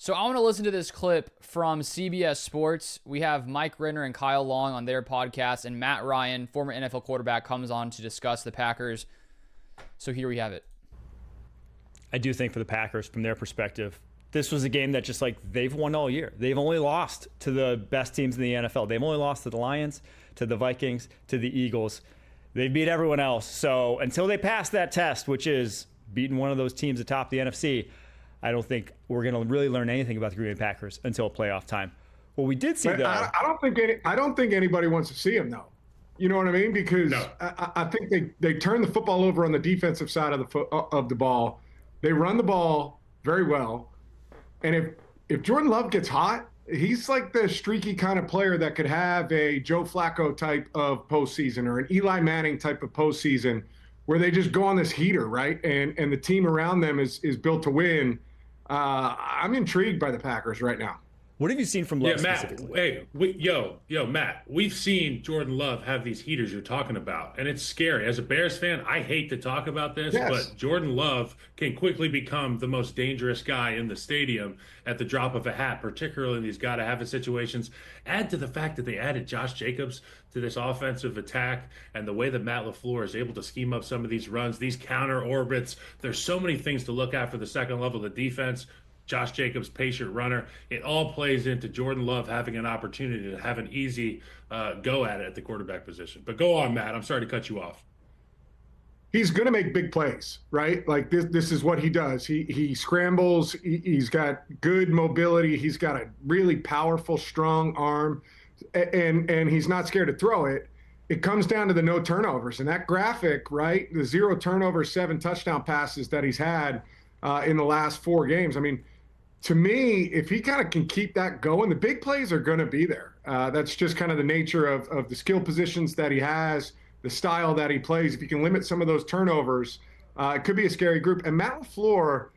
So I want to listen to this clip from CBS Sports. We have Mike Renner and Kyle Long on their podcast, and Matt Ryan, former NFL quarterback, comes on to discuss the Packers. So here we have it. I do think for the Packers, from their perspective, this was a game that just like they've won all year. They've only lost to the best teams in the NFL. They've only lost to the Lions, to the Vikings, to the Eagles. They beat everyone else. So until they pass that test, which is beating one of those teams atop the NFC, I don't think we're going to really learn anything about the Green Bay Packers until playoff time. What we did see, though, I don't think anybody wants to see him, though. You know what I mean? Because no. I think they turn the football over on the defensive side of the ball. They run the ball very well, and if Jordan Love gets hot, he's like the streaky kind of player that could have a Joe Flacco type of postseason or an Eli Manning type of postseason, where they just go on this heater, right? And the team around them is built to win. I'm intrigued by the Packers right now. What have you seen from Love Matt, specifically? Hey, Matt, we've seen Jordan Love have these heaters you're talking about, and it's scary. As a Bears fan, I hate to talk about this, but Jordan Love can quickly become the most dangerous guy in the stadium at the drop of a hat, particularly in these gotta-have-it situations. Add to the fact that they added Josh Jacobs to this offensive attack, and the way that Matt LaFleur is able to scheme up some of these runs, these counter orbits. There's so many things to look at for the second level of the defense. Josh Jacobs, patient runner. It all plays into Jordan Love having an opportunity to have an easy go at it at the quarterback position. But go on, Matt. I'm sorry to cut you off. He's going to make big plays, right? Like this is what he does. He scrambles. He's got good mobility. He's got a really powerful, strong arm, and he's not scared to throw it. It comes down to the no turnovers. And that graphic, right, the 0 turnovers, 7 touchdown passes that he's had in the last 4 games. I mean, to me, if he kind of can keep that going, the big plays are going to be there. That's just kind of the nature of the skill positions that he has, the style that he plays. If you can limit some of those turnovers, it could be a scary group. And Matt LaFleur,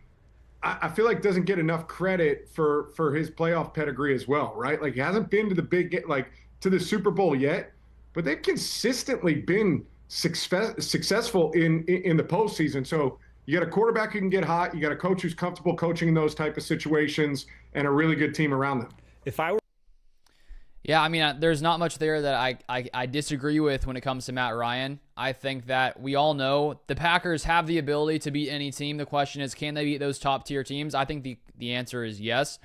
I feel like doesn't get enough credit for his playoff pedigree as well, right? Like he hasn't been to to the Super Bowl yet, but they've consistently been successful in the postseason. So you got a quarterback who can get hot. You got a coach who's comfortable coaching in those type of situations, and a really good team around them. Yeah, I mean, there's not much there that I disagree with when it comes to Matt Ryan. I think that we all know the Packers have the ability to beat any team. The question is, can they beat those top-tier teams? I think the answer is yes.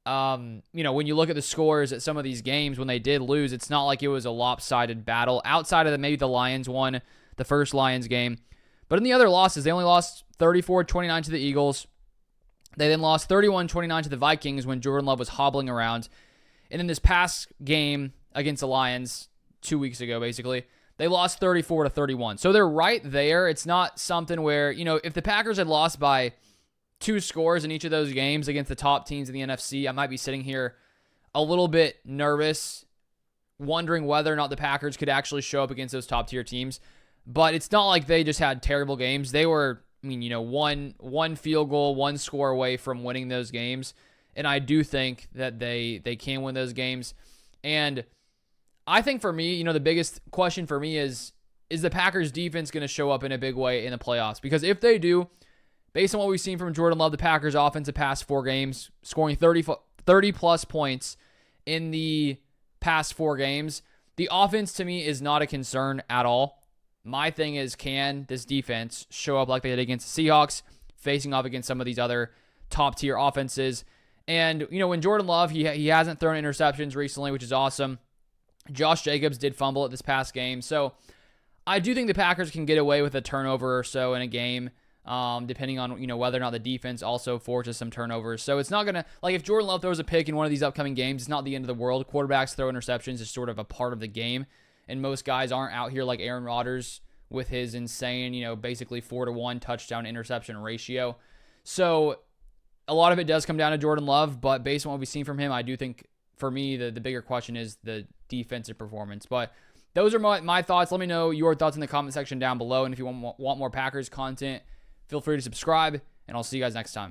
When you look at the scores at some of these games, when they did lose, it's not like it was a lopsided battle. Outside of maybe the Lions won the first Lions game. But in the other losses, they only lost 34-29 to the Eagles. They then lost 31-29 to the Vikings when Jordan Love was hobbling around. And in this past game against the Lions 2 weeks ago, basically, they lost 34-31. So they're right there. It's not something where, if the Packers had lost by 2 scores in each of those games against the top teams in the NFC, I might be sitting here a little bit nervous, wondering whether or not the Packers could actually show up against those top-tier teams. But it's not like they just had terrible games. They were, one field goal, 1 score away from winning those games. And I do think that they can win those games. And I think for me, the biggest question for me is the Packers defense going to show up in a big way in the playoffs? Because if they do, based on what we've seen from Jordan Love, the Packers offense the past 4 games, scoring 30 plus points in the past 4 games, the offense to me is not a concern at all. My thing is, can this defense show up like they did against the Seahawks, facing off against some of these other top-tier offenses? And, when Jordan Love, he hasn't thrown interceptions recently, which is awesome. Josh Jacobs did fumble at this past game. So I do think the Packers can get away with a turnover or so in a game, depending on, whether or not the defense also forces some turnovers. So it's not going to, if Jordan Love throws a pick in one of these upcoming games, it's not the end of the world. Quarterbacks throw interceptions is sort of a part of the game. And most guys aren't out here like Aaron Rodgers with his insane, basically 4-to-1 touchdown interception ratio. So a lot of it does come down to Jordan Love, but based on what we've seen from him, I do think, for me, the bigger question is the defensive performance. But those are my thoughts. Let me know your thoughts in the comment section down below. And if you want more Packers content, feel free to subscribe, and I'll see you guys next time.